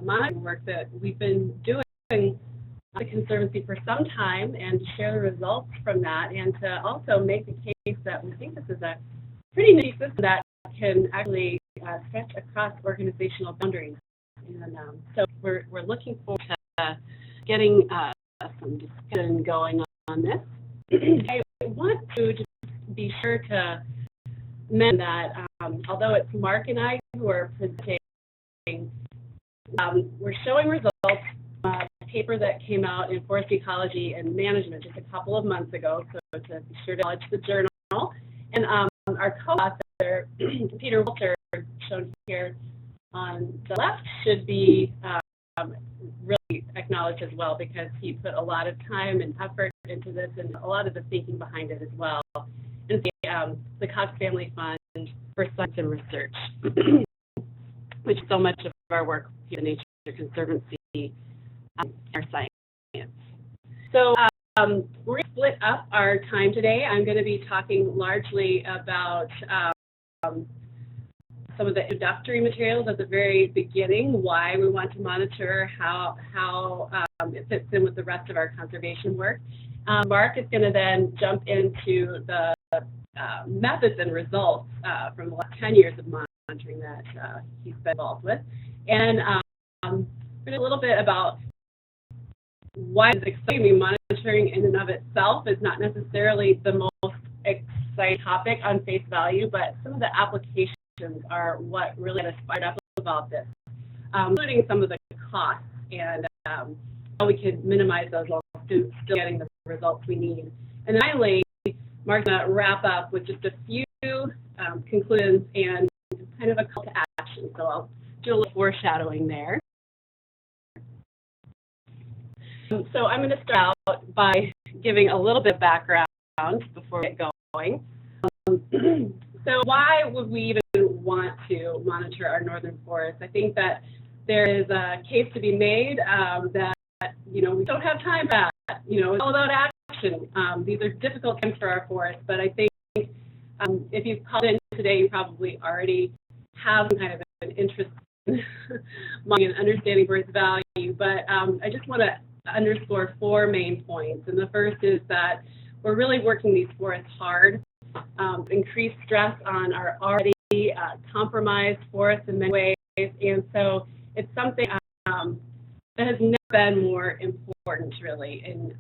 monitoring work that we've been doing at the Conservancy for some time, and to share the results from that, and to also make the case that we think this is a pretty neat system that can actually stretch across organizational boundaries. And so we're looking forward to getting some discussion going on this. I want to just be sure to mention that although it's Mark and I who are presenting, we're showing results from a paper that came out in Forest Ecology and Management just a couple of months ago, so to be sure to acknowledge the journal. And our co-author, Peter Walter, shown here on the left, should be really acknowledged as well, because he put a lot of time and effort into this and a lot of the thinking behind it as well. And the Cox Family Fund for Science and Research, which is so much of our work here at the Nature Conservancy, our science. So we're going to split up our time today. I'm going to be talking largely about some of the introductory materials at the very beginning, why we want to monitor, how it fits in with the rest of our conservation work. Mark is going to then jump into the methods and results from the last 10 years of monitoring that he's been involved with. And a little bit about why it's exciting. Monitoring in and of itself is not necessarily the most exciting topic on face value, but some of the applications are what really got us fired up about this, including some of the costs and how we can minimize those while still getting the results we need. And finally, Mark's going to wrap up with just a few conclusions and kind of a call to action. So I'll do a little foreshadowing there. So I'm going to start out by giving a little bit of background before we get going. So why would we even want to monitor our northern forests? I think that there is a case to be made that, we don't have time for that. It's all about action. These are difficult times for our forests, but I think if you've called in today, you probably already have some kind of an interest in understanding forest value. But I just want to underscore 4 main points. And the first is that we're really working these forests hard. Increased stress on our already compromised forests in many ways, and so it's something that has never been more important, really, in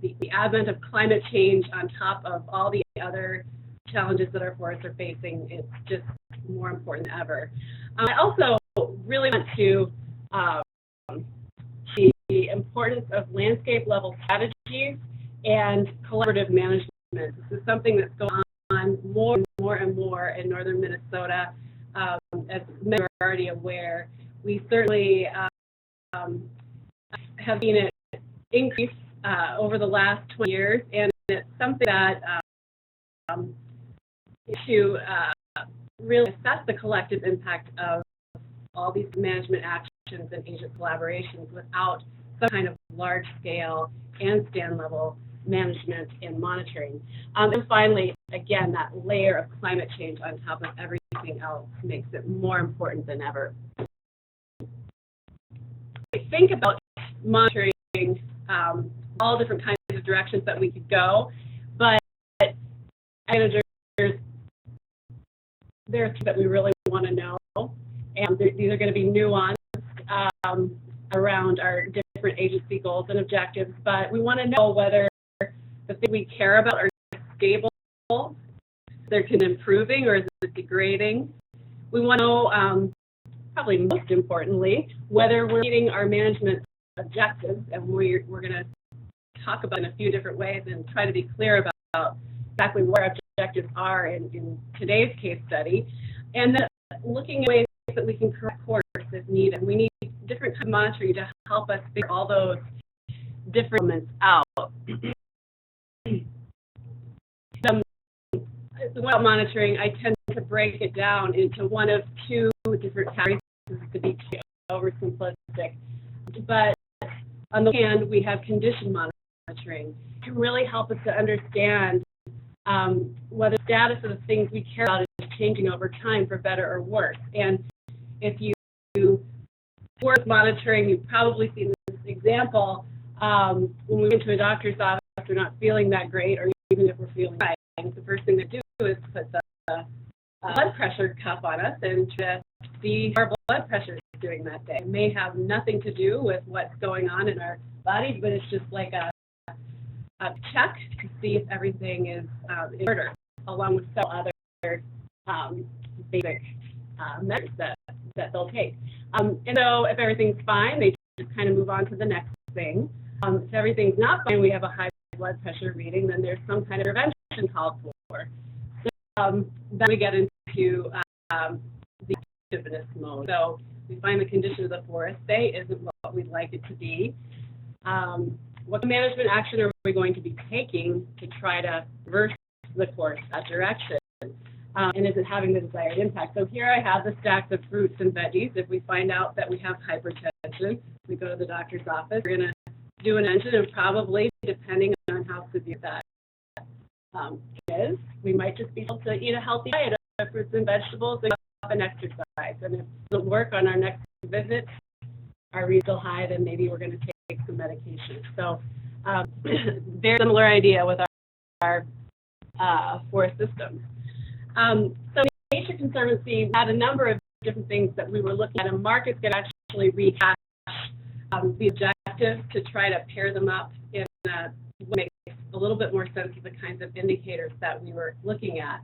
the advent of climate change on top of all the other challenges that our forests are facing. It's just more important than ever. I also really want to the importance of landscape level strategies and collaborative management. This is something that's going on more and more in northern Minnesota. As many are already aware, we certainly have seen it increase over the last 20 years, and it's something that to really assess the collective impact of all these management actions and agent collaborations without some kind of large-scale and stand-level management and monitoring. And finally, again, that layer of climate change on top of everything else makes it more important than ever. I think about monitoring all different kinds of directions that we could go, but managers, there are things that we really want to know, and these are going to be nuanced around our different agency goals and objectives, but we want to know whether the things we care about are stable, they're improving, or is it degrading. We want to know, probably most importantly, whether we're meeting our management objectives, and we're going to talk about in a few different ways and try to be clear about exactly what our objectives are in today's case study, and then looking at ways that we can correct course if needed. We need different kinds of monitoring to help us figure all those different elements out. While monitoring, I tend to break it down into one of 2 different categories. This is to be oversimplistic, but on the one hand, we have condition monitoring. It can really help us to understand whether the status of the things we care about is changing over time for better or worse. And if you forest monitoring, you've probably seen this example. When we went to a doctor's office, we're not feeling that great, or even if we're feeling fine, the first thing they do is put the blood pressure cuff on us and to see how our blood pressure is doing that day. It may have nothing to do with what's going on in our bodies, but it's just like a check to see if everything is in order, along with several other basic measures that they'll take. And so if everything's fine, they just kind of move on to the next thing. If everything's not fine, we have a high blood pressure reading, then there's some kind of intervention called for. So then we get into the activeness mode. So we find the condition of the forest day isn't what we'd like it to be. What management action are we going to be taking to try to reverse the course, that direction? And is it having the desired impact? So here I have the stacks of fruits and veggies. If we find out that we have hypertension, we go to the doctor's office. We're going to do an intervention, and probably, depending on how severe that is, we might just be able to eat a healthy diet of fruits and vegetables and exercise. And if it doesn't work on our next visit, our read's still high, then maybe we're going to take some medication. So very similar idea with our forest systems. So Nature Conservancy had a number of different things that we were looking at, and Mark is going to actually rehash the objectives to try to pair them up in a way that makes a little bit more sense of the kinds of indicators that we were looking at.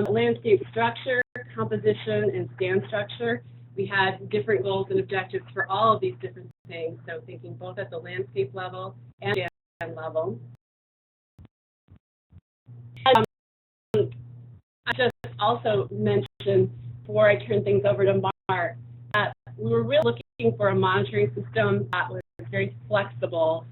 Landscape structure, composition, and stand structure. We had different goals and objectives for all of these different things, so thinking both at the landscape level and stand level. I just also mentioned, before I turn things over to Mark, that we were really looking for a monitoring system that was very flexible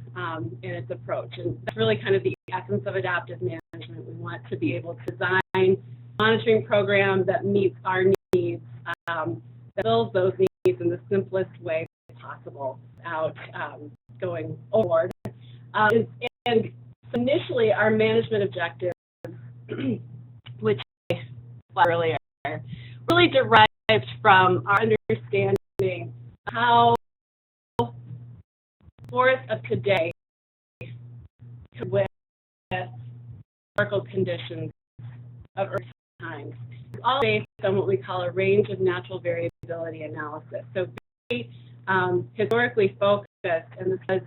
in its approach. And that's really kind of the essence of adaptive management. We want to be able to design a monitoring program that meets our needs, that fills those needs in the simplest way possible without going overboard. And initially, our management objectives, which earlier, really derived from our understanding of how forests of today with historical conditions of earth times. It's all based on what we call a range of natural variability analysis. So very historically focused, and this was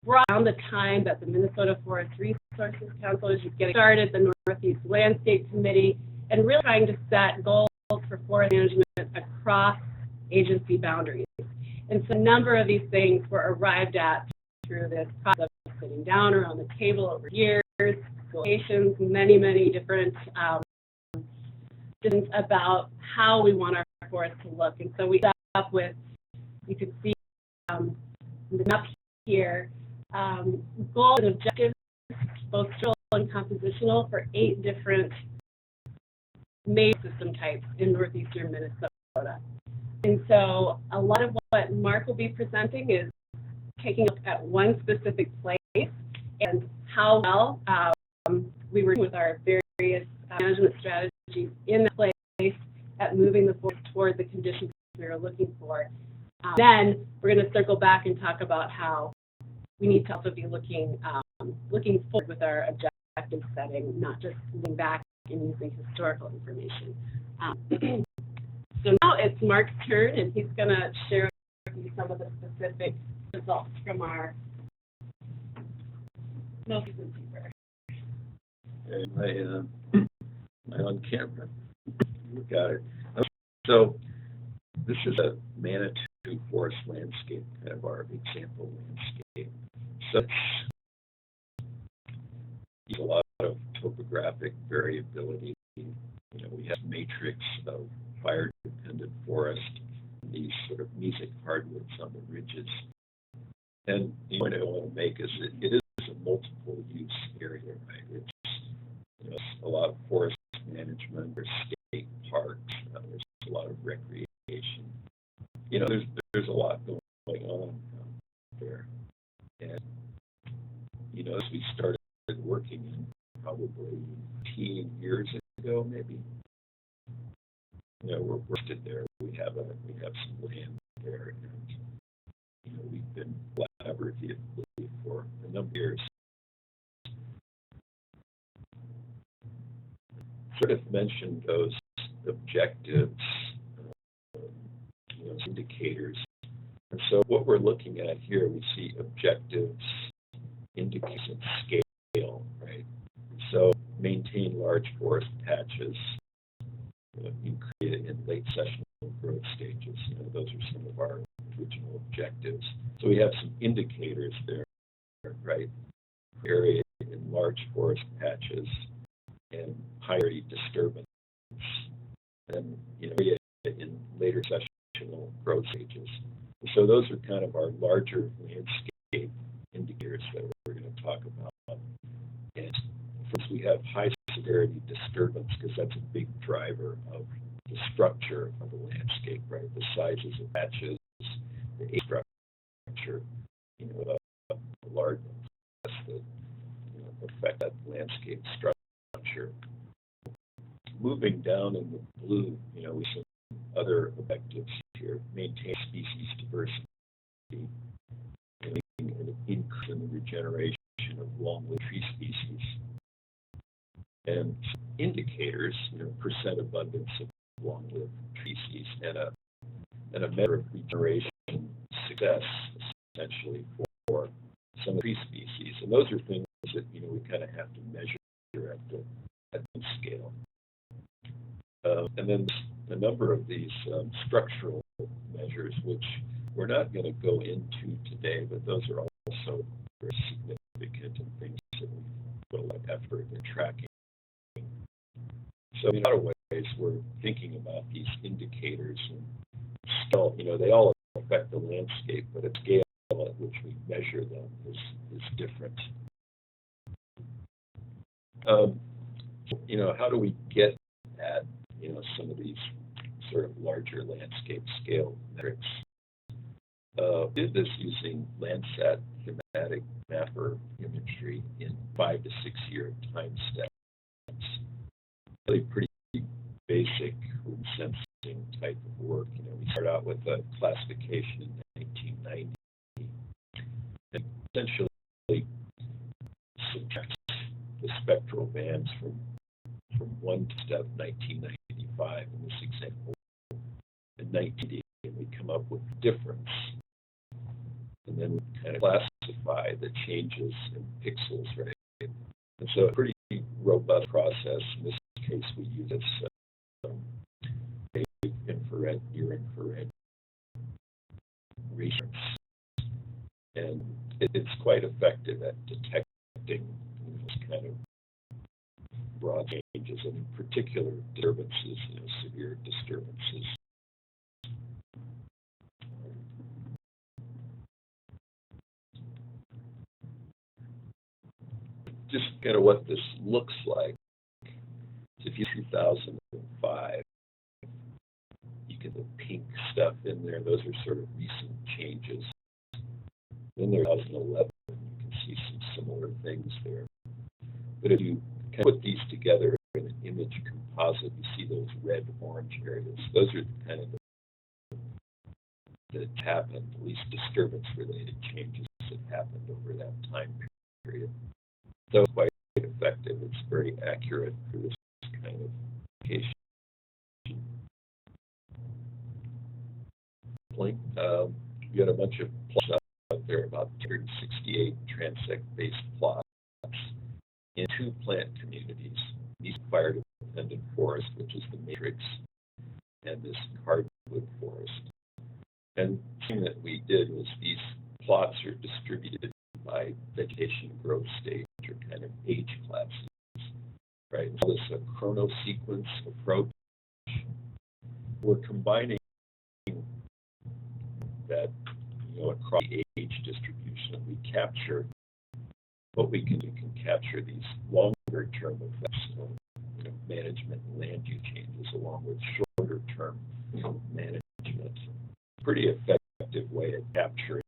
around the time that the Minnesota Forest Resources Council was just getting started, the Northeast Landscape Committee, and really trying to set goals for forest management across agency boundaries. And so a number of these things were arrived at through this process of sitting down around the table over years, locations, many different decisions about how we want our forest to look. And so we ended up with, you can see the map here, goals and objectives, both structural and compositional, for 8 different major system types in northeastern Minnesota. And so a lot of what Mark will be presenting is taking a look at one specific place and how well we were with our various management strategies in the place at moving the forest toward the conditions we were looking for. Then we're going to circle back and talk about how we need to also be looking forward with our objective setting, not just looking back and using historical information. So now it's Mark's turn, and he's going to share with you some of the specific results from our most recent paper. Am I on camera? You got it. So this is a Manitou forest landscape, kind of our example landscape. So it's a lot of topographic variability. You know, we have a matrix of fire-dependent forest, these sort of mesic hardwoods on the ridges. And the point I want to make is that it is a multiple-use area, right? It's, you know, it's a lot of forest management, there's state parks, there's a lot of recreation. You know, there's a lot going on there. And, you know, as we started working in probably 10 years ago, maybe, you we're listed there. We have some land there, and we've been collaboratively for a number of years. Sort of mentioned those objectives, indicators. And so what we're looking at here, we see objectives, indicators, and scale, right? So maintain large forest patches, in late sessional growth stages. Those are some of our original objectives. So we have some indicators there, right? Area in large forest patches and higher disturbance, and area in later sessional growth stages. So those are kind of our larger landscape indicators that we're going to talk about. And first, we have high severity disturbance, because that's a big driver of the structure of the landscape, right? The sizes of patches, the age structure, the large that affect that landscape structure. Moving down in the blue, we see other objectives here: maintain species diversity, an increase in the regeneration of long-lived tree species, and indicators, percent abundance of long-lived tree species, and a measure of regeneration success, essentially, for some tree species. And those are things that we kind of have to measure at the scale. And then a number of these structural measures, which we're not going to go into today, but those are also very significant and things that we put a lot of effort in tracking. So in a lot of ways, we're thinking about these indicators and scale. They all affect the landscape, but at scale at which we measure them is different. How do we get at some of these sort of larger landscape scale metrics? We did this using Landsat thematic mapper imagery in 5 to 6 year time steps. Really pretty basic room sensing type of work. We start out with a classification in 1990, and essentially subtract the spectral bands from 1 to step 1995 in this example. In 1980, we come up with the difference, and then we kind of classify the changes in pixels, right? And so a pretty robust process. In this case, we use infrared, near-infrared research, and it's quite effective at detecting this kind of broad changes, and in particular disturbances, severe disturbances. Just kind of what this looks like. So if you 2005, you get the pink stuff in there. Those are sort of recent changes. Then there's 2011. You can see some similar things there. But if you kind of put these together in an image composite, you see those red-orange areas. Those are kind of that happened, at least disturbance-related changes that happened over that time period. So it's quite effective. It's very accurate for this kind of application. You got a bunch of plots out there, about 268 transect-based plots in 2 plant communities, these fire-dependent forest, which is the matrix, and this hardwood forest. And the thing that we did was these plots are distributed by vegetation growth stage, or kind of age classes, right? So this is a chronosequence approach. We're combining that, across the age distribution. We capture what we can capture these longer-term effects of management and land use changes, along with shorter-term management. Pretty effective way of capturing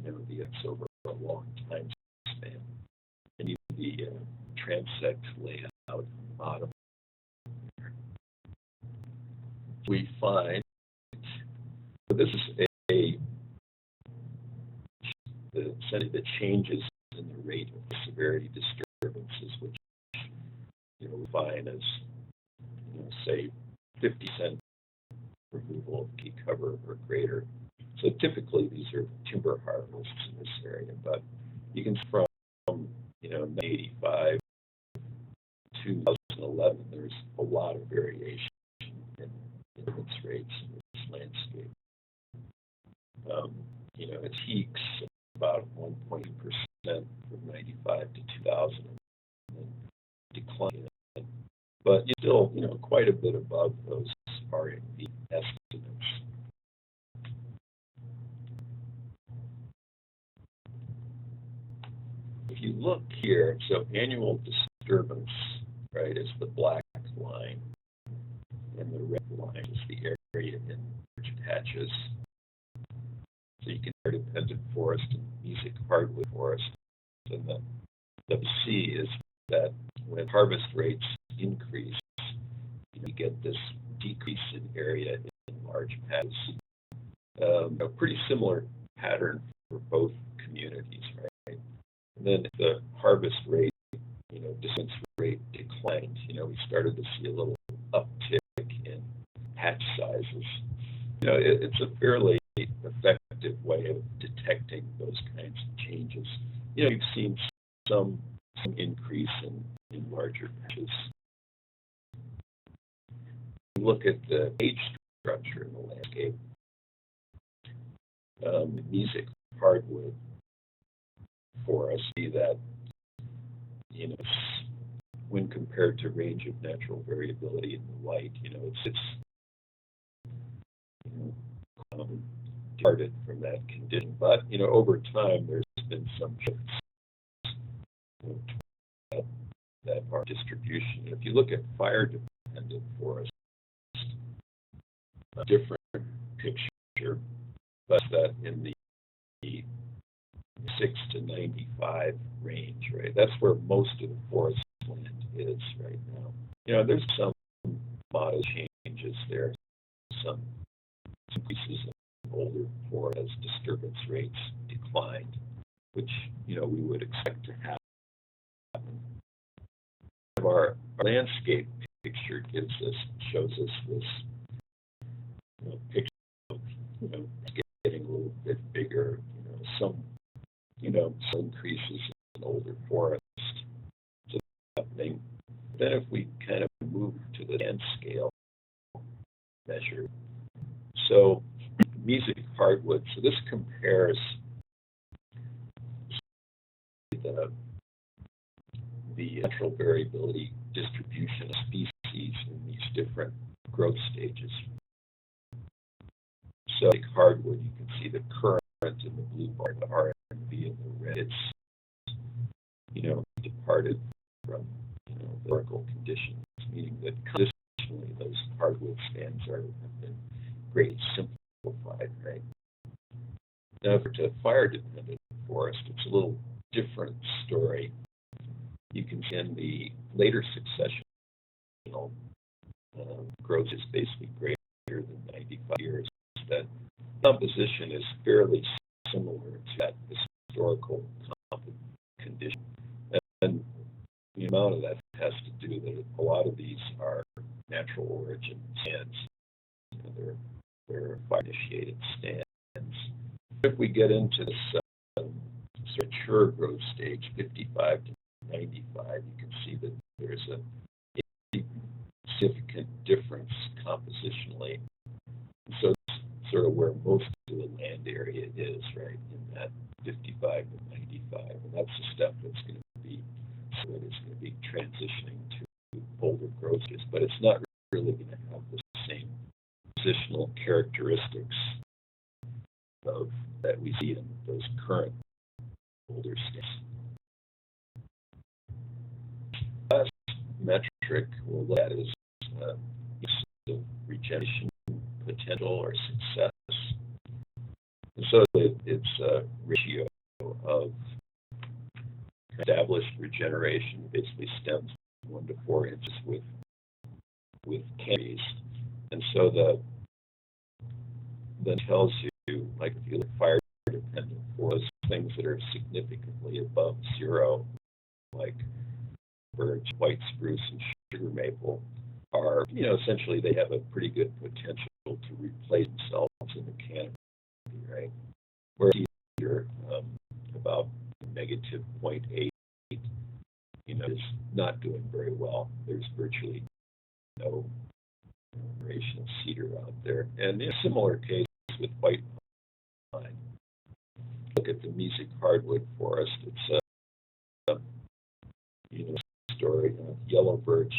the effects over a long time span. And you see the transect layout on the bottom. we find this is the changes in the rate of severity disturbances, which we find as say 50% removal of key cover or greater. So typically these are timber harvests in this area, but you can from 1985 to 2011, there's a lot of variation in incidence rates in this landscape. It peaks about 1.2% from 95 to 2000, and then declining. But still, quite a bit above those RMV estimates. If you look here, so annual disturbance, right, is the black line, and the red line is the area in large patches. So you can have dependent forest and music hardwood forest, and the WC is that when harvest rates increase, you get this decrease in area in large patches. A pretty similar pattern for both communities, right? And then the harvest rate, distance rate declined. We started to see a little uptick in patch sizes. It's a fairly effective way of detecting those kinds of changes. You've seen some increase in larger patches. Look at the age structure in the landscape. Music hardwood forests, see that when compared to range of natural variability in the white, it's departed from that condition. But over time, there's been some shifts that are distribution. If you look at fire-dependent forests, a different picture, but that in the 6 to 95 range, right? That's where most of the forest land is right now. There's some modest changes there, some increases in older forest as disturbance rates declined, which we would expect to happen. Our landscape picture shows us this picture of getting a little bit bigger, some increases in older forest. So happening. Then if we kind of move to the land scale measure, so music hardwood. So this compares the natural variability distribution of species in these different growth stages. So like hardwood, you can see the current in the blue bar, the RMV in the red. It's departed from the vertical conditions, meaning that conditionally those hardwood stands have been greatly simplified, right? Now, for to fire-dependent forest, it's a little different story. You can see in the later successional growth is basically greater than 95 years. That composition is fairly similar to that historical condition. And the amount of that has to do that a lot of these are natural origin stands. They're fire-initiated stands. If we get into this mature growth stage, 55 to 95, you can see that there's a significant difference compositionally. So it's sort of where most of the land area is, right, in that 55 to 95. And that's the step that's going to be, so that it's going to be transitioning to older growth stages, but it's not really going to have the same positional characteristics that we see in those current older stages. Last metric we'll look at is the regeneration potential or success. And so it's a ratio of established regeneration, basically stems 1 to 4 inches with canopies, so that tells you, like if you look fire dependent for those things that are significantly above zero, like birch, white spruce, and sugar maple, are, essentially they have a pretty good potential to replace themselves in the canopy, right? Whereas here, about negative 0.8, is not doing very well. There's virtually no generation of cedar out there. And in a similar case with white pine, look at the Mesic hardwood forest. It's story. Yellow birch,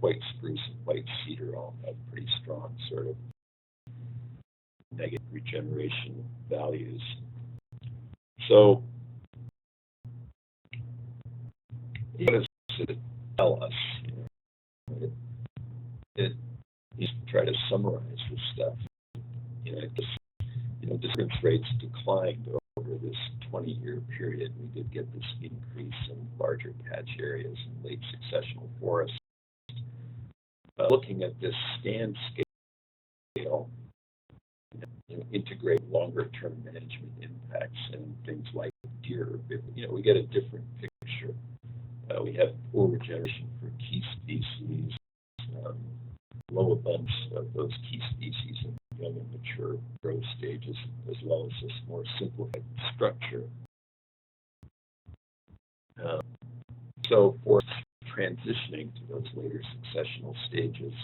white spruce, and white cedar all have pretty strong sort of negative regeneration values. So, what does it tell us? It try to summarize this stuff. Difference rates declined over this 20-year period. We did get this increase in larger patch areas in late successional forests. Looking at this stand scale, integrate longer-term management impacts and things like deer, we get a different picture. We have poor regeneration for key species, low abundance of those key species in young and mature growth stages, as well as this more simplified structure. So for transitioning to those later successional stages,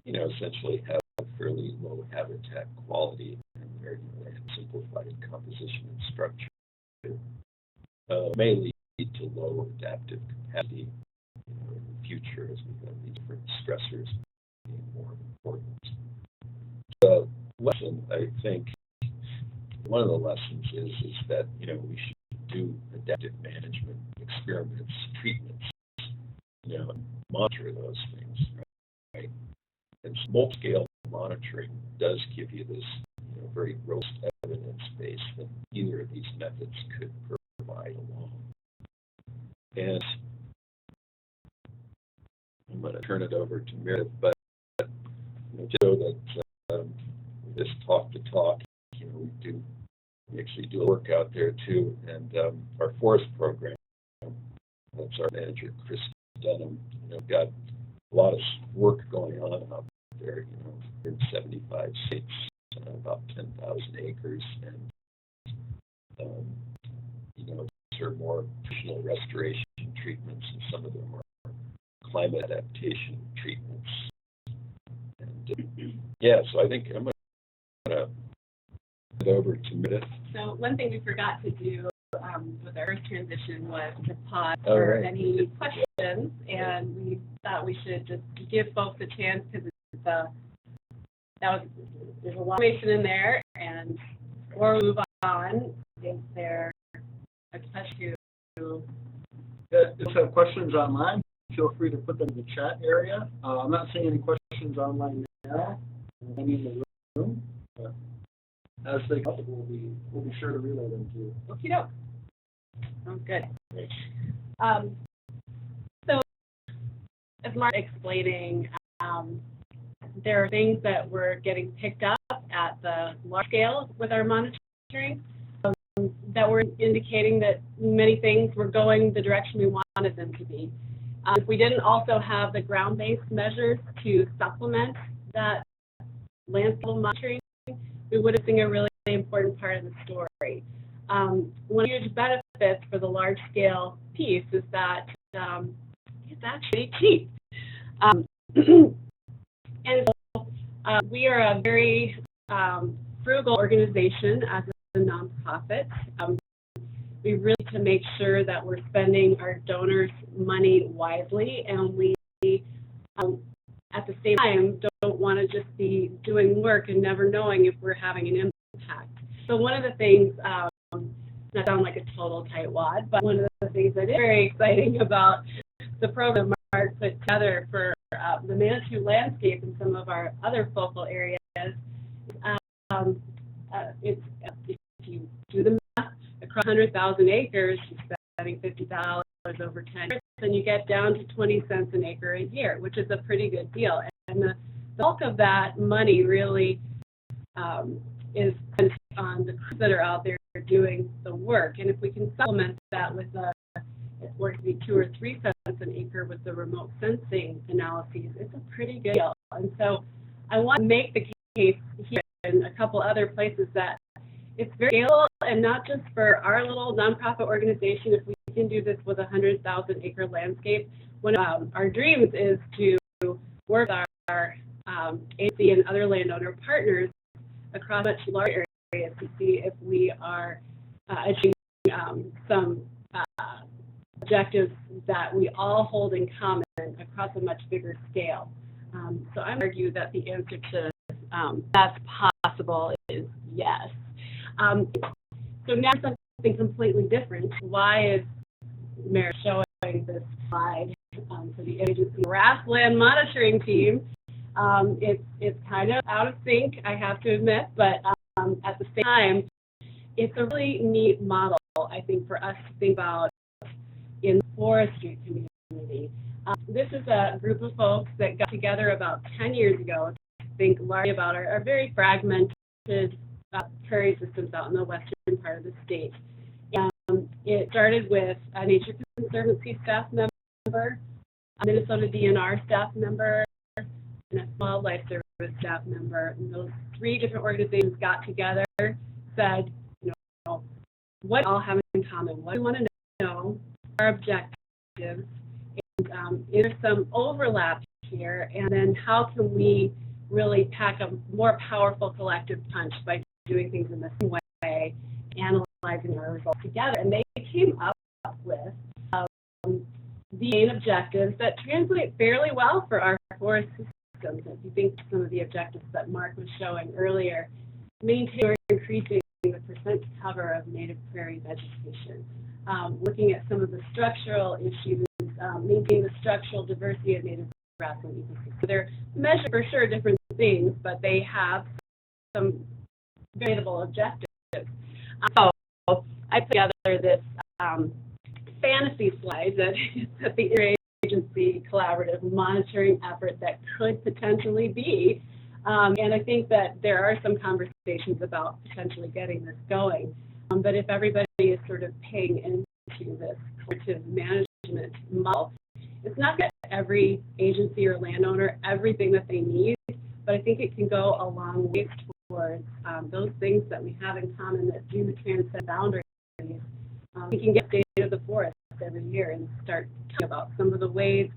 essentially have fairly low habitat quality and very simplified composition and structure, may lead to low adaptive capacity in the future as we have these different stressors being more important. The lesson, I think, one of the lessons is that we should do adaptive management experiments, treatments, and monitor those things, right? And multi-scale monitoring does give you this very robust evidence base that either of these methods could provide along. And I'm going to turn it over to Meridith, but just so that this talk to talk, we actually do work out there too, and our forest program, that's our manager, Chris Dunham, got a lot of work going on out there, in 75 states, about 10,000 acres, and these are more traditional restoration treatments, and some of them are climate adaptation treatments. And so I think I'm going to hand it over to Meridith. So one thing we forgot to do with our first transition was to pause for any questions, and we thought we should just give folks a chance because there's a lot of information in there, and before we move on, is there a question? If you have questions online, feel free to put them in the chat area. I'm not seeing any questions online now. Any in the room. But as they come up, we'll be sure to relay them to you. Okie doke. Sounds good. So, as Mark explaining, there are things that we're getting picked up at the large scale with our monitoring that were indicating that many things were going the direction we wanted them to be. If we didn't also have the ground-based measures to supplement that land-scale monitoring, we would have seen a really important part of the story. One of the huge benefits for the large-scale piece is that it's actually cheap. And so we are a very frugal organization as a nonprofit. We really need to make sure that we're spending our donors' money wisely, and we, at the same time, don't want to just be doing work and never knowing if we're having an impact. So one of the things, not sound like a total tightwad, but one of the things that is very exciting about the program Mark put together for the Manitou landscape and some of our other focal areas, if you do the math, across 100,000 acres, you're spending $50 over 10 years, and you get down to 20 cents an acre a year, which is a pretty good deal. And the bulk of that money really is spent on the crews that are out there doing the work. And if we can supplement that with it works to be 2 or 3 cents an acre with the remote sensing analyses, it's a pretty good deal. And so I want to make the case here and a couple other places that it's very scalable, and not just for our little nonprofit organization. If we can do this with a 100,000 acre landscape, one of our dreams is to work with our agency and other landowner partners across much larger areas to see if we are achieving some objectives that we all hold in common across a much bigger scale. So I would argue that the answer to that's possible is yes. So now something completely different. Why is Meridith showing this slide for the Interagency Grassland monitoring team? It's kind of out of sync, I have to admit, but at the same time, it's a really neat model, I think, for us to think about in the forestry community. This is a group of folks that got together about 10 years ago to think largely about our very fragmented prairie systems out in the western part of the state. It started with a Nature Conservancy staff member, a Minnesota DNR staff member, and a wildlife service staff member. And those 3 different organizations got together, said, you know, what we all have in common, what do we want to know, our objectives, and is there some overlap here, and then how can we really pack a more powerful collective punch by doing things in the same way, analyzing our results together. And they came up with the main objectives that translate fairly well for our forest systems. If you think of some of the objectives that Mark was showing earlier, maintain or increasing the percent cover of native prairie vegetation, looking at some of the structural issues, maintaining the structural diversity of native grassland ecosystems. So they're measured for sure different things, but they have some variable objectives. So I put together this fantasy slide that the Interagency collaborative monitoring effort that could potentially be. And I think that there are some conversations about potentially getting this going. But if everybody is sort of paying into this collaborative management model, it's not going to every agency or landowner everything that they need, but I think it can go a long way towards those things that we have in common that do transcend boundaries. We can get state of the forest every year and start talking about some of the ways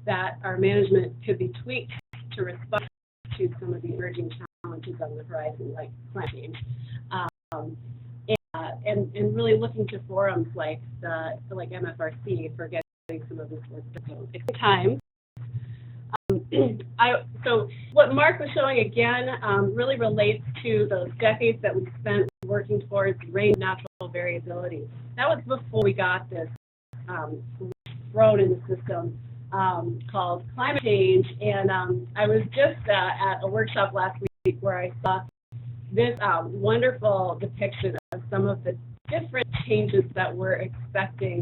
that our management could be tweaked to respond to some of the emerging challenges on the horizon, like climate change. And really looking to forums like MFRC for getting some of this work done. It's time. So what Mark was showing again really relates to those decades that we spent working towards range natural variability. That was before we got this thrown in the system called climate change. And I was just at a workshop last week where I saw this wonderful depiction of some of the different changes that we're expecting,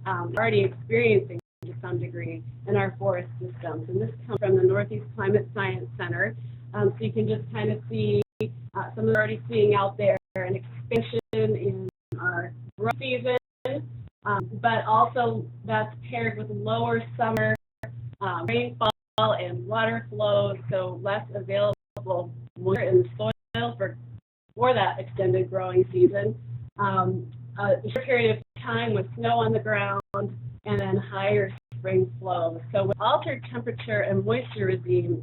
already experiencing to some degree in our forest systems. And this comes from the Northeast Climate Science Center. So you can just kind of see some of them already seeing out there an expansion in our growth season, but also that's paired with lower summer rainfall and water flow, so less available water in the soil for that extended growing season. A short period of time with snow on the ground, and then higher spring flow. So with altered temperature and moisture regimes,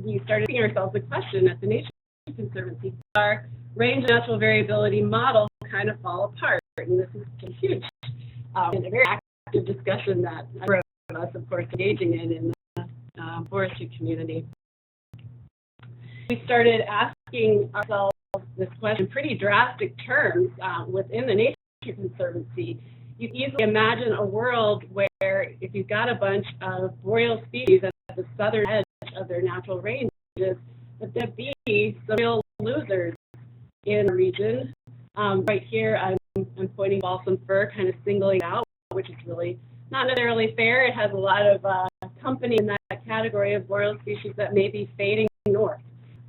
we started asking ourselves the question at the Nature Conservancy, our range of natural variability model kind of fall apart. And this is huge and a very active discussion that a number of us, of course, engaging in the forestry community. We started asking ourselves this question in pretty drastic terms within the Nature Conservancy. You can easily imagine a world where if you've got a bunch of boreal species at the southern edge of their natural ranges, that there'd be some real losers in the region. Right here, I'm pointing balsam fir, kind of singling out, which is really not necessarily fair. It has a lot of company in that category of boreal species that may be fading north.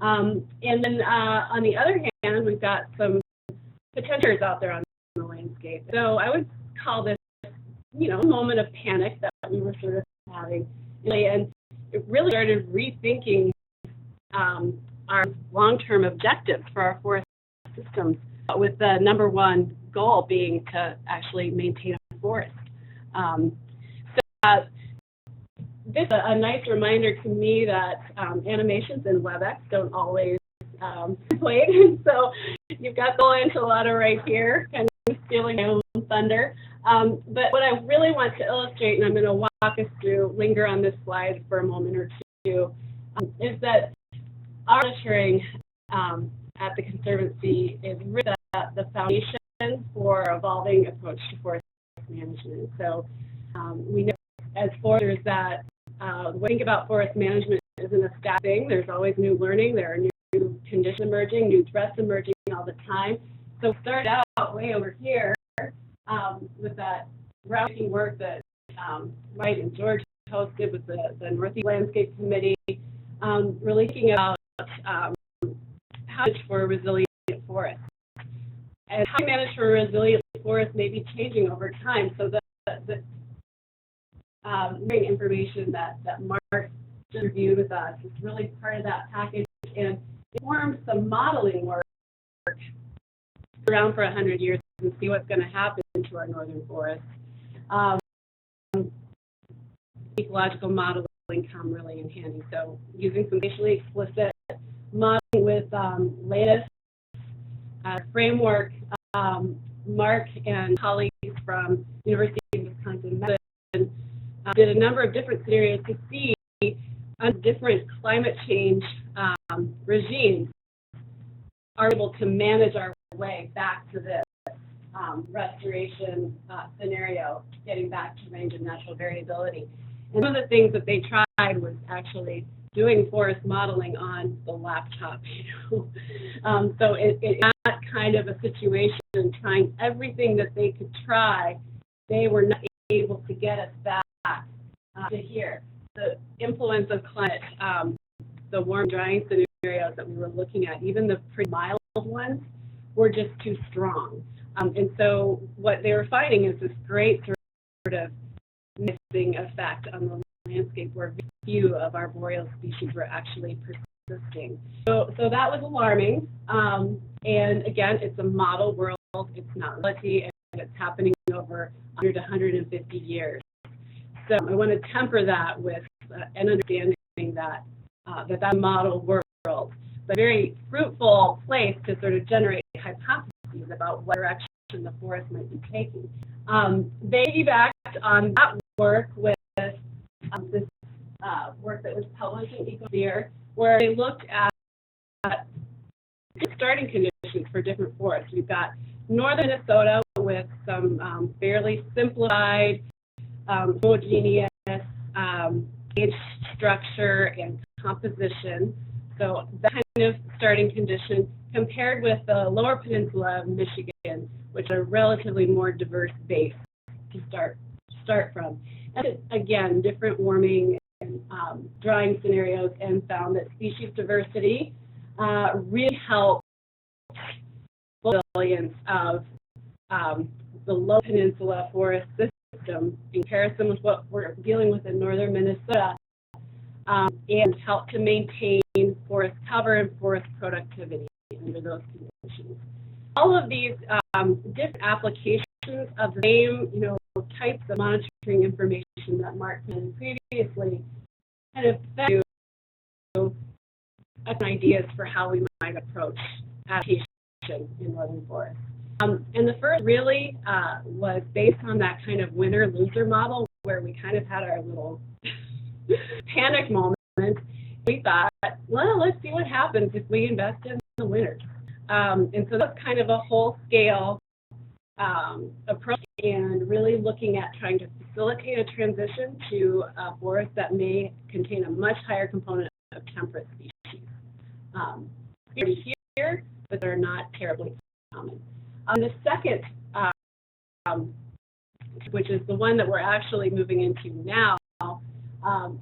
And then on the other hand, we've got some potentials out there on the landscape. So I would call this, you know, a moment of panic that we were sort of having. And it really started rethinking our long-term objectives for our forest systems, with the number one goal being to actually maintain a forest. This is a nice reminder to me that animations in WebEx don't always translate. So you've got the enchilada right here, kind of stealing my own thunder. But what I really want to illustrate, and I'm going to walk us through, linger on this slide for a moment or two, is that our monitoring at the Conservancy is really the foundation for evolving approach to forest management. So we know as foresters that when we think about forest management isn't a static thing. There's always new learning. There are new conditions emerging, new threats emerging all the time. So start out way over here with that groundbreaking work that Mike and George hosted with the Northeast Landscape Committee, really thinking about how to manage for a resilient forest. And how to manage for a resilient forest may be changing over time. So the information that Mark just reviewed with us is really part of that package, and it forms some modeling work around for 100 years and see what's going to happen to our northern forests. Ecological modeling come really in handy. So using some spatially explicit modeling with latest framework, Mark and colleagues from University of Wisconsin did a number of different scenarios to see on different climate change regimes are able to manage our way back to this restoration scenario, getting back to range of natural variability. And one of the things that they tried was actually doing forest modeling on the laptop, you know. So it's not kind of a situation trying everything that they could try. They were not able to get us back to here. The influence of climate, the warm drying scenarios that we were looking at, even the pretty mild ones, were just too strong. And so what they were finding is this great sort of missing effect on the landscape where very few of our boreal species were actually persisting. So that was alarming. And again, it's a model world. It's not reality, and it's happening over 100 to 150 years. So I want to temper that with an understanding that that's a model world, but a very fruitful place to sort of generate hypotheses about what direction the forest might be taking. They piggybacked on that work with this work that was published in Ecosphere, where they looked at starting conditions for different forests. We've got northern Minnesota with some fairly simplified, homogeneous age structure and composition. So that kind of starting condition compared with the lower peninsula of Michigan, which are relatively more diverse base to start from. And again, different warming and drying scenarios, and found that species diversity really helped the resilience of the low peninsula forest system in comparison with what we're dealing with in northern Minnesota, and help to maintain forest cover and forest productivity under those conditions. All of these different applications of the same, you know, types of monitoring information that Mark mentioned previously kind of fed you ideas for how we might approach adaptation in northern forests. And the first really was based on that kind of winner-loser model, where we kind of had our little panic moment. We thought, well, let's see what happens if we invest in the winners. And so that's kind of a whole-scale approach, and really looking at trying to facilitate a transition to a forest that may contain a much higher component of temperate species. Here, but they're not terribly common. The second which is the one that we're actually moving into now,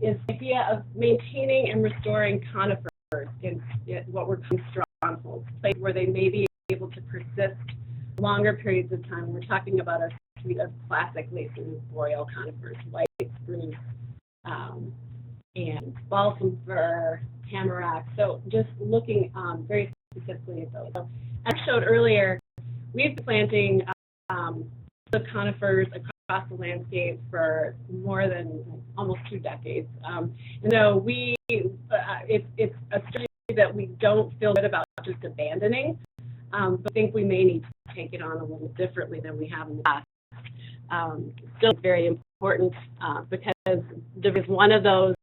is the idea of maintaining and restoring conifers in what we're calling strongholds, places where they may be able to persist longer periods of time. We're talking about a suite of classic late boreal conifers, white spruce, and balsam fir, tamarack. So just looking very specifically at those. So as I showed earlier, we've been planting the conifers across the landscape for more than almost 2 decades. And so it's a strategy that we don't feel good about just abandoning, but I think we may need to take it on a little differently than we have in the past. Still very important because there is one of those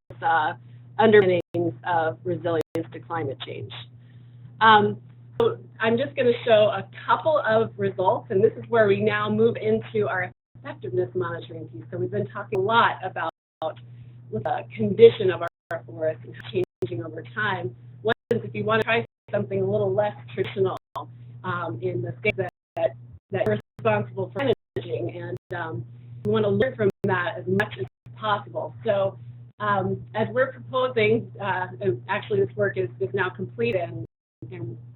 underpinnings of resilience to climate change. So I'm just going to show a couple of results, and this is where we now move into our effectiveness monitoring piece. So we've been talking a lot about the condition of our forest and changing over time. What happens if you want to try something a little less traditional in the states that are responsible for managing, and we want to learn from that as much as possible. So as we're proposing, actually this work is now complete, and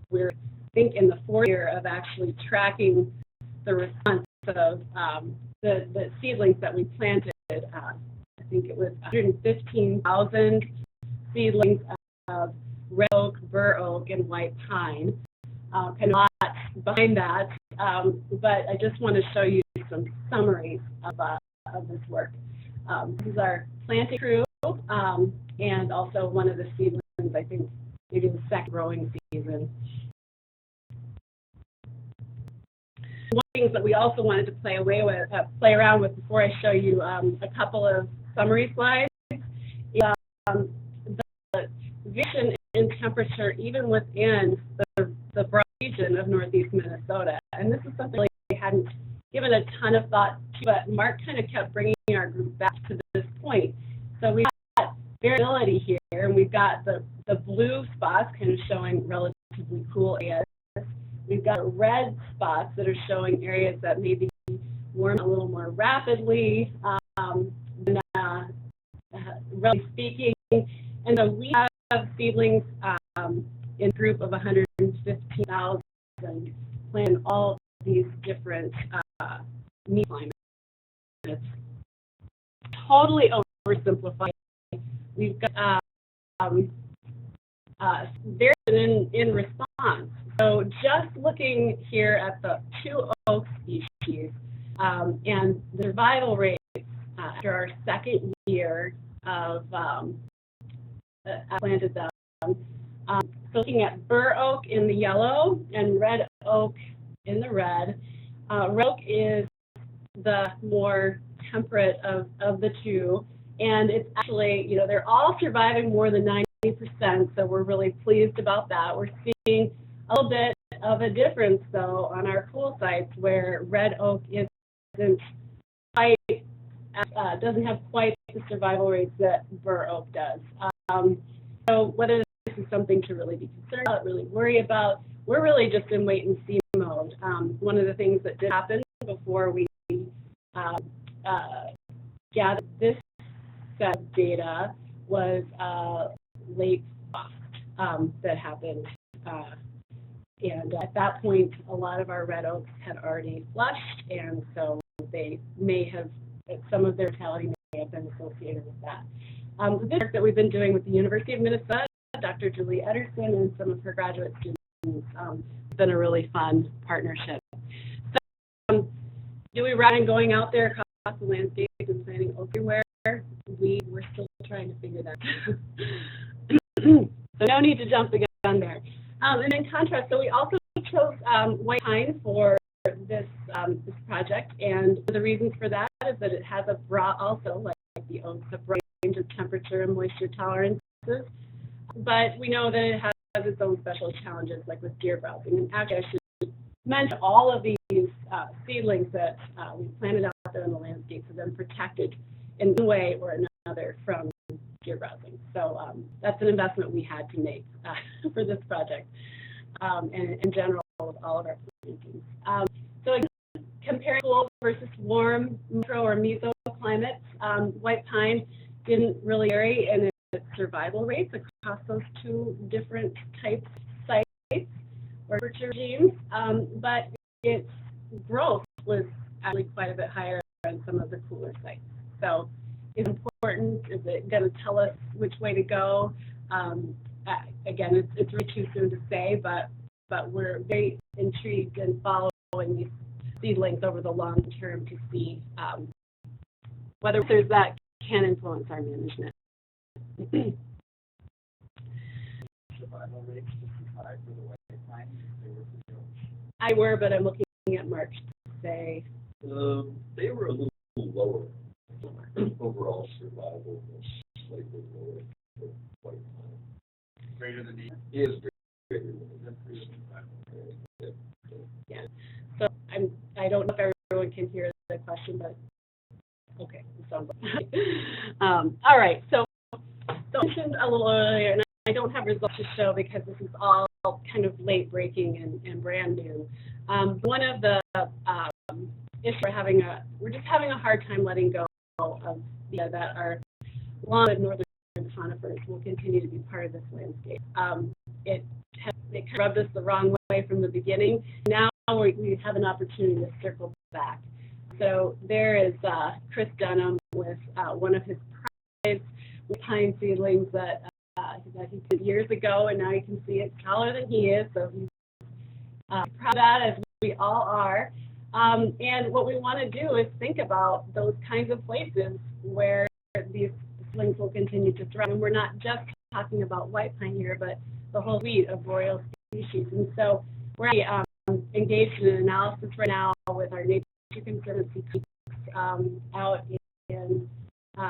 we're, I think, in the 4th year of actually tracking the response of the seedlings that we planted. I think it was 115,000 seedlings of red oak, bur oak, and white pine. Kind of a lot behind that, but I just want to show you some summaries of this work. This is our planting crew, and also one of the seedlings, I think maybe the second growing season. One of the things that we also wanted to play around with before I show you a couple of summary slides is the variation in temperature even within the broad region of northeast Minnesota. And this is something we hadn't given a ton of thought to, but Mark kind of kept bringing our group back to this point. So we've got variability here, and we've got the blue spots kind of showing relatively cool areas. We've got red spots that are showing areas that may be warm a little more rapidly, really speaking. And so we have seedlings in a group of 115,000 planted all these different climates. It's totally oversimplified. We've got variation in response. So just looking here at the 2 oak species and the survival rates after our 2nd year of planted them. So looking at bur oak in the yellow and red oak in the red. Red oak is the more temperate of the two, and it's actually, they're all surviving more than 90%, so we're really pleased about that. We're seeing a little bit of a difference, though, on our cool sites where red oak isn't quite, doesn't have quite the survival rates that bur oak does. So whether this is something to really be concerned about, really worry about, we're really just in wait and see mode. One of the things that did happen before we gathered this set of data was late frost that happened. And at that point, a lot of our red oaks had already flushed, and so they may have, some of their mortality may have been associated with that. This work that we've been doing with the University of Minnesota, Dr. Julie Ederson and some of her graduate students, it's been a really fun partnership. So, do we recommend going out there across the landscape and planting oak everywhere? We're still trying to figure that out. So no need to jump the gun there. And in contrast, so we also chose white pine for this project, and the reasons for that is that it has a broad, also like the oaks, a broad range of temperature and moisture tolerances, but we know that it has its own special challenges, like with deer browsing. And actually, I should mention all of these seedlings that we planted out there in the landscape have been protected in one way or another from deer browsing. So that's an investment we had to make for this project, and in general with all of our plantings. So again, comparing school versus warm micro or mesoclimates. White pine didn't really vary in its survival rates across those two different types of sites or regimes, but its growth was actually quite a bit higher on some of the cooler sites. So it's important. Is it going to tell us which way to go? Again, it's really too soon to say, but we're very intrigued in following these seedlings over the long term to see whether there's that can influence our management. Survival rates just as high for the white pine as they were for the oaks? I were, but I'm looking at March to say. They were a little lower. Overall survival was slightly lower for white pine. Greater than the Is greater than the increase in survival. Yeah. So I don't know if everyone can hear the question, but okay, it sounds like. All right. So I mentioned a little earlier, and I don't have results to show because this is all kind of late breaking and brand new. One of the issues we're just having a hard time letting go of that our long northern conifers will continue to be part of this landscape. It kind of rubbed us the wrong way from the beginning. Now we have an opportunity to circle back. So there is Chris Dunham with one of his prized pine seedlings that he did years ago, and now you can see it's taller than he is, so he's proud of that, as we all are. And what we want to do is think about those kinds of places where these seedlings will continue to thrive. And we're not just talking about white pine here, but the whole suite of boreal species. And so we're engaged in an analysis right now with our Nature Conservancy out in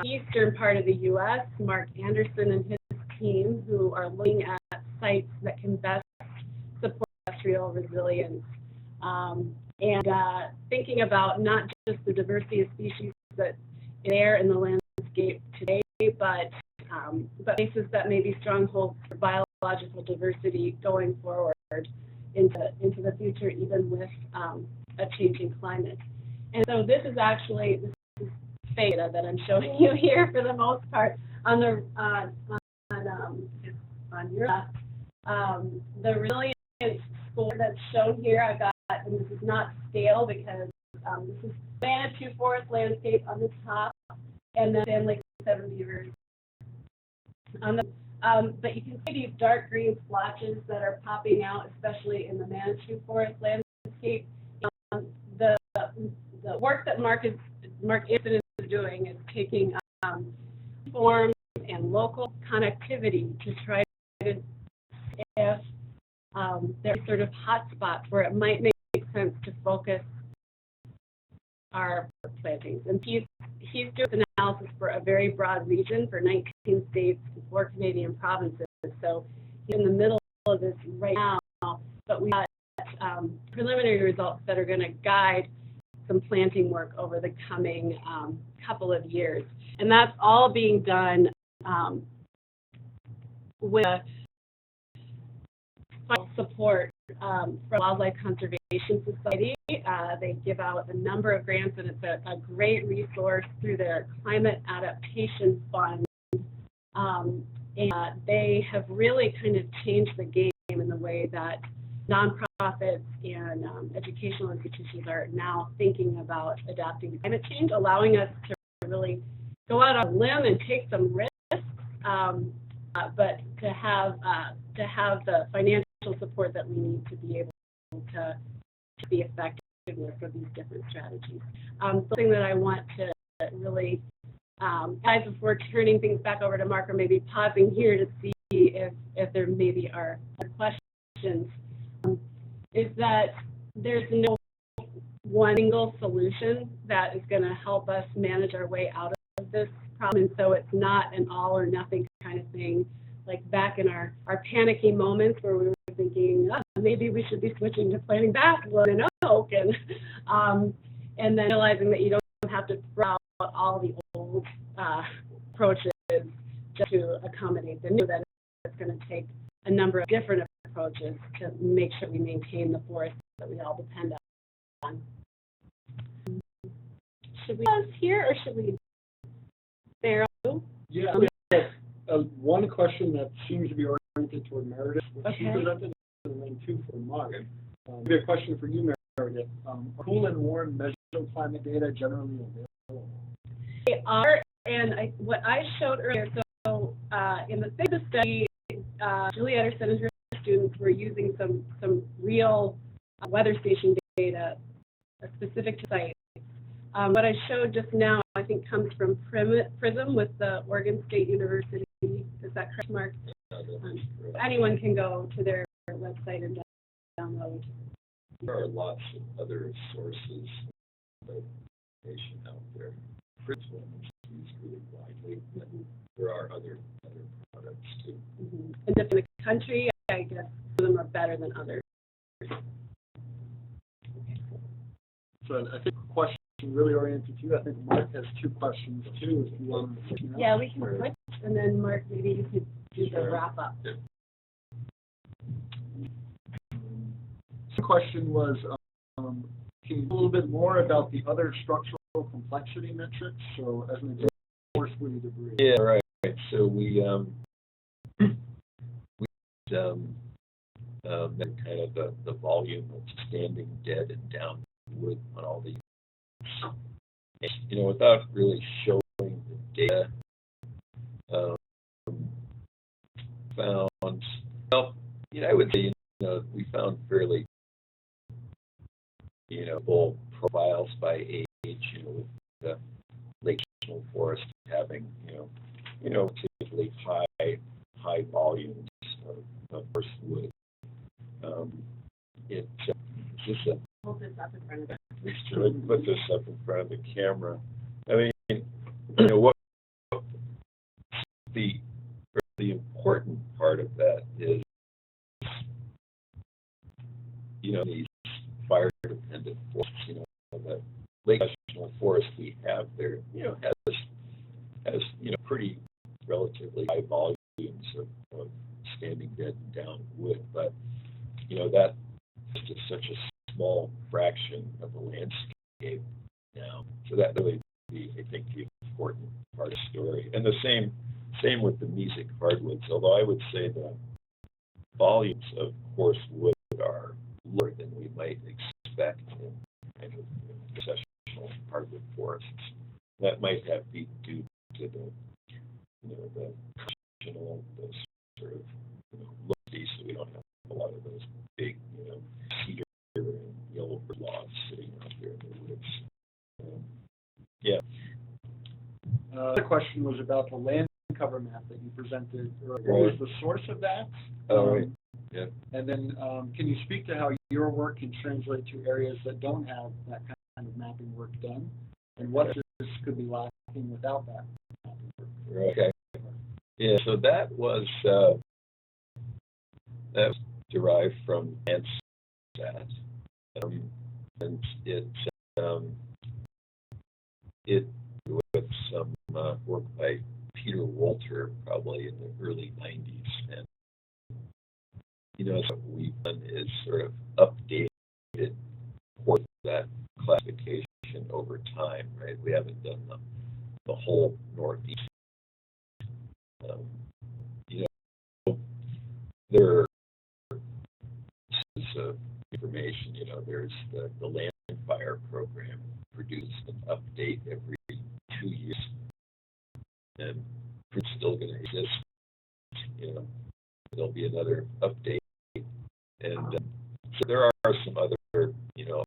eastern part of the U.S., Mark Anderson and his team, who are looking at sites that can best support terrestrial resilience. And thinking about not just the diversity of species that are there in the landscape today, but places that may be strongholds for biological diversity going forward into the future, even with a changing climate. And so this is data that I'm showing you here for the most part on your left. The resilience score that's shown here, I've got, and this is not scale because this is Manitou forest landscape on the top, and then Sand Lake 7 beavers on the. But you can see these dark green splotches that are popping out, especially in the Manitou forest landscape. The work that Mark Anderson is doing is taking forms and local connectivity to try to see if there are sort of hot spots where it might make sense to focus our plantings. And he's doing this analysis for a very broad region for 19 states and 4 Canadian provinces. So he's in the middle of this right now, but we got preliminary results that are going to guide some planting work over the coming couple of years. And that's all being done with support from Wildlife Conservation Society. They give out a number of grants, and it's a great resource through their Climate Adaptation Fund. And they have really kind of changed the game in the way that nonprofits and educational institutions are now thinking about adapting to climate change, allowing us to really go out on a limb and take some risks, but to have the financial support that we need to be able to be effective for these different strategies. Something that I want to really, guys, before turning things back over to Mark, or maybe pausing here to see if there maybe are questions, is that there's no one single solution that is going to help us manage our way out of this problem. And so it's not an all or nothing kind of thing, like back in our panicky moments where we were thinking, maybe we should be switching to planting basketwood and oak, and then realizing that you don't have to throw out all the old approaches just to accommodate the new, that it's going to take a number of different approaches to make sure we maintain the forest that we all depend on. should we pause here or should we stay around? Yeah, we have one question that seems to be oriented toward Meredith, which she Okay. presented, and then two for Mark. Maybe a question for you, Meredith. Are cool and warm measurable climate data generally available? They are, and what I showed earlier, so in the SIGMA study, Julie Ederson and her students were using some real weather station data specific to sites. What I showed just now, I think, comes from PRISM with the Oregon State University. Is that correct, Mark? Anyone can go to their website and download. There are lots of other sources of information out there. PRISM is used really widely, but there are other products too. Mm-hmm. And depending on the country, I guess some of them are better than others. So I think the question really oriented to you. I think Mark has two questions too, if you want to. Yeah, we can switch, and then Mark, maybe you could do the wrap up. Yeah. The question was, can you talk a little bit more about the other structural complexity metrics? So as an example, force woody debris. Yeah, right. So we measured kind of the volume of standing dead and down wood on all these. You know, without really showing the data, found, well, you know, I would say, you know, we found fairly, you know, full profiles by age, you know, with the lake national forest having, you know, typically high volumes of forest wood. Just a Hold this up in front of us. put this up in front of the camera. I mean, you know, what the important part of that is, you know, these fire-dependent forests, you know, the lake national forest we have there, you know, has you know, pretty relatively high volumes of standing dead and down wood, but you know, that is just such a small fraction of the landscape now. So that really be, I think, the important part of the story. And the same with the mesic hardwoods, although I would say the volumes of coarse wood are lower than we might expect in kind of successional hardwood forests. That might be due to the, you know, the successional, the sort of, you know, look-these, so we don't have a lot of those big, you know, cedar and yellow bird logs sitting out there in the woods. Yeah. The question was about the land cover map that you presented earlier. Right. What was the source of that? Oh, right. Yeah. And then can you speak to how your work can translate to areas that don't have that kind of mapping work done? And what this could be lacking without that mapping work? Right. Okay. Yeah, so that was derived from Landsat. And it with some work by Peter Walter, probably in the early 90s. And, you know, what we've done is sort of updated for that classification over time, right? We haven't done the whole Northeast. You know, there are pieces of information, you know, there's the land fire program produces an update every 2 years, and it's still going to exist. You know, there'll be another update, and so there are some other, you know,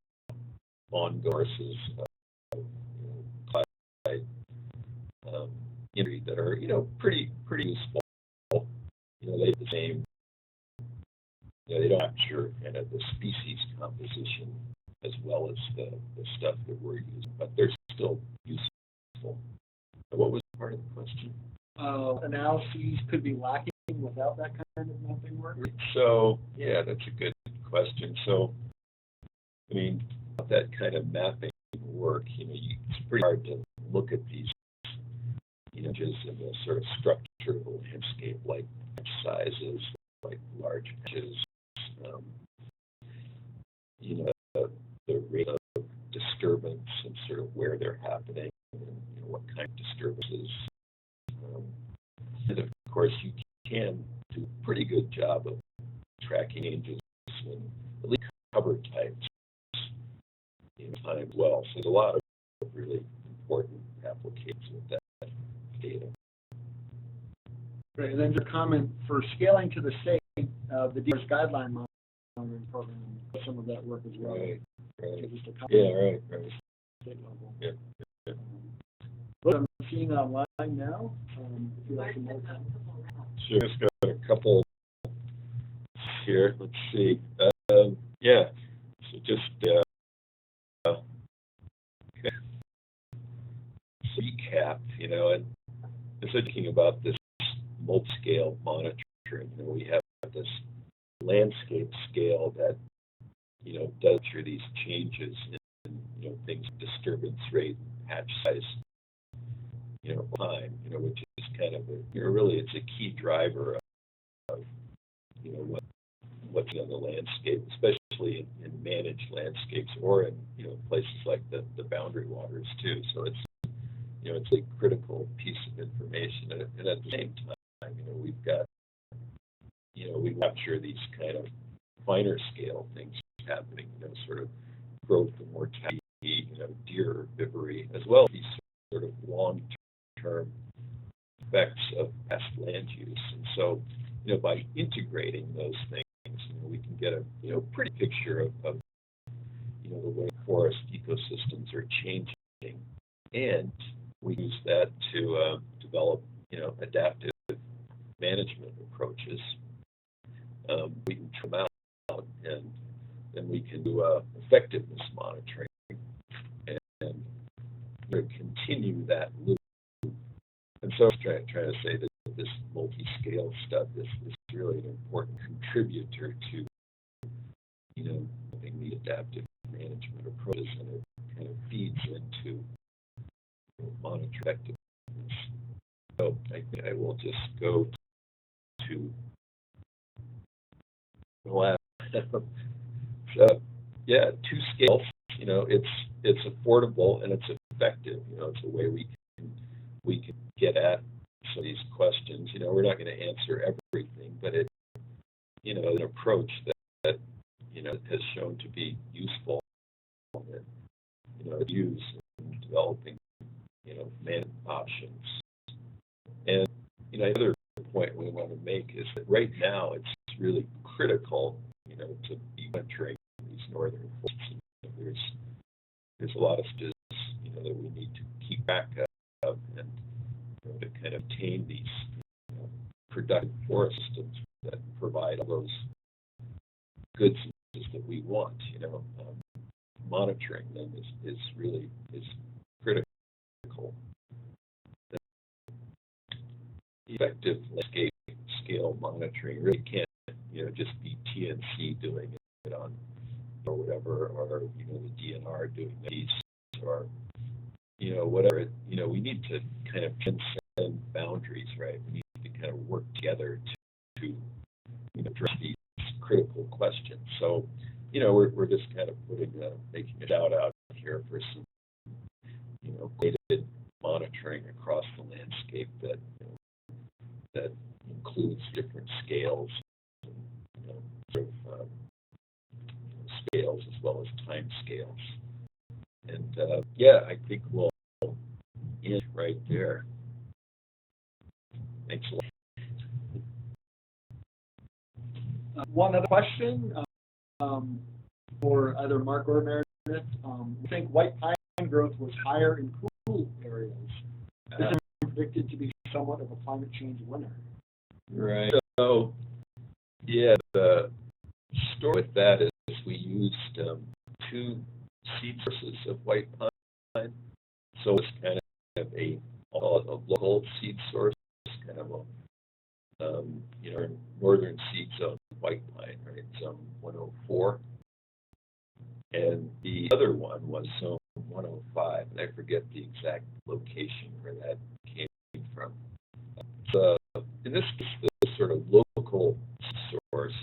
ongoing courses, you know, classified imagery that are, you know, pretty useful. You know, they have the same, you know, they don't capture kind of the species composition as well as the stuff that we're using, but they're still useful. What was part of the question? Analyses could be lacking without that kind of mapping work? So, yeah, that's a good question. So, I mean, that kind of mapping work, you know, it's pretty hard to look at these images in the sort of structure of the landscape, like sizes, like large patches, you know, the rate of disturbance disturbance and sort of where they're happening and what kind of disturbances. And of course, you can do a pretty good job of tracking changes in at least cover types in time as well. So there's a lot of really important applications with that data. Great. And then your comment for scaling to the state, the DR's guideline monitoring program, some of that work as well. Right. So just a comment Yeah, right. state level. Yeah. What I'm seeing online now, if you like some more comments. Sure, just got a couple here. Let's see. Yeah, so just okay. Recap, and just thinking about this multi-scale monitoring. We have this landscape scale that does through these changes in things, disturbance rate, patch size, time, which is kind of really it's a key driver of what's on the landscape, especially in managed landscapes or in places like the boundary waters too. So it's a critical piece of information, and at the same time, we've got we capture these kind of finer scale things happening, sort of growth and mortality, deer herbivory, as well as these sort of long-term effects of past land use. And so, by integrating those things, we can get a pretty picture of the way forest ecosystems are changing, and we use that to develop adaptive management approaches. We can trim out, and then we can do effectiveness monitoring and continue that loop. And so I'm trying to say that this multi-scale stuff is really an important contributor to having the adaptive management approaches, and it kind of feeds into monitor effectiveness. So I think I will just go to the last. So yeah, 2 scales. It's affordable and it's effective. It's a way we can get at some of these questions. We're not going to answer everything, but it an approach that has shown to be useful, and it's used in developing management options. And another point we want to make is that right now it's really critical to be monitoring these northern forests. There's a lot of studies that we need to keep track of, and to kind of attain these productive forest systems that provide all those goods that we want. Monitoring them is really critical. Effective landscape scale monitoring really can't just be TNC doing it on or whatever, or the DNR doing these, or whatever. We need to kind of transcend boundaries, right? We need to kind of work together to address these critical questions. So we're just kind of making a shout out here for some graded monitoring across the landscape that includes different scales, scales as well as time scales. And I think we'll end right there. Thanks a lot. One other question for either Mark or Meredith. I think white pine growth was higher in cool areas. This is predicted to be somewhat of a climate change winner. Right. So, yeah, the story with that is we used 2 seed sources of white pine. So it's kind of a local seed source, kind of a northern seed zone white pine, right? Zone 104. And the other one was zone 105, and I forget the exact location where that came from. So in this case, the sort of local source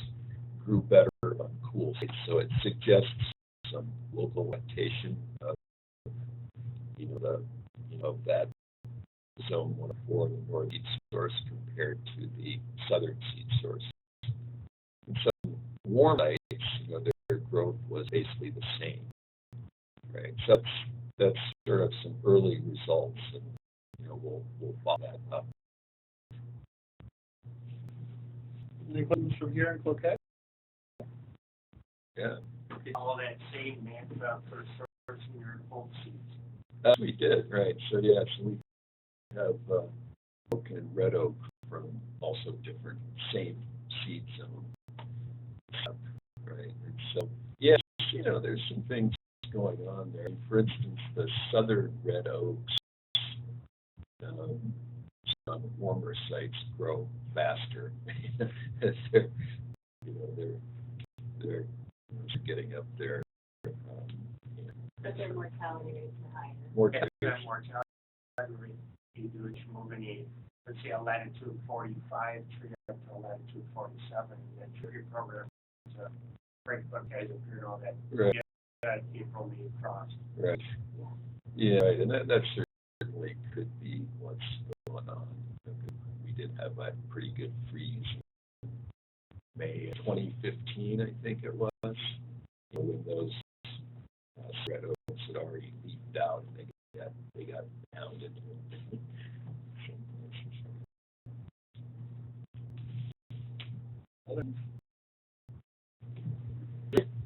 grew better on cool sites, so it suggests some local adaptation of of that zone 104, the northeast source, compared to the southern seed source. And so warm sites, their growth was basically the same, right? So that's sort of some early results, and we'll follow that up. Any questions from here in Cloquet? Yeah. All that same mantra for sourcing your old seeds. We did, right? So we have oak and red oak from also different same seed zone, right? And so yes, there's some things going on there. For instance, the southern red oaks on warmer sites grow faster as they're getting up there. But their mortality rates are higher. Mortality. Mortality rate, you do it, you move any, let's say a latitude 45 tree up to a latitude 47, and then tree program to break buck guys up here and all that. Right. You get that April, May frost. Right. Yeah, right. And that certainly could be what's going on. We did have a pretty good freeze in May 2015, I think it was, when those red oaks had already leafed out and they got pounded.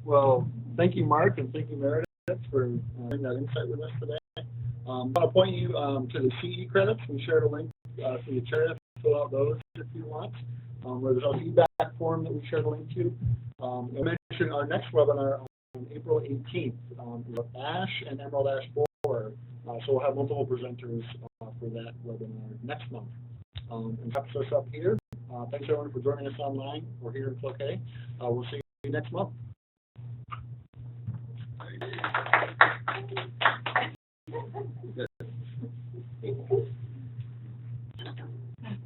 Well, thank you, Mark, and thank you, Meredith, for sharing that insight with us today. I want to point you to the CE credits. We shared a link for the chair. Fill out those if you want. Where there's a feedback form that we shared a link to. I mentioned our next webinar on April 18th with Ash and Emerald Ash Borer. So we'll have multiple presenters for that webinar next month. And wraps us up here. Thanks everyone for joining us online. We're here in Cloquet. We'll see you next month.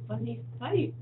Funny.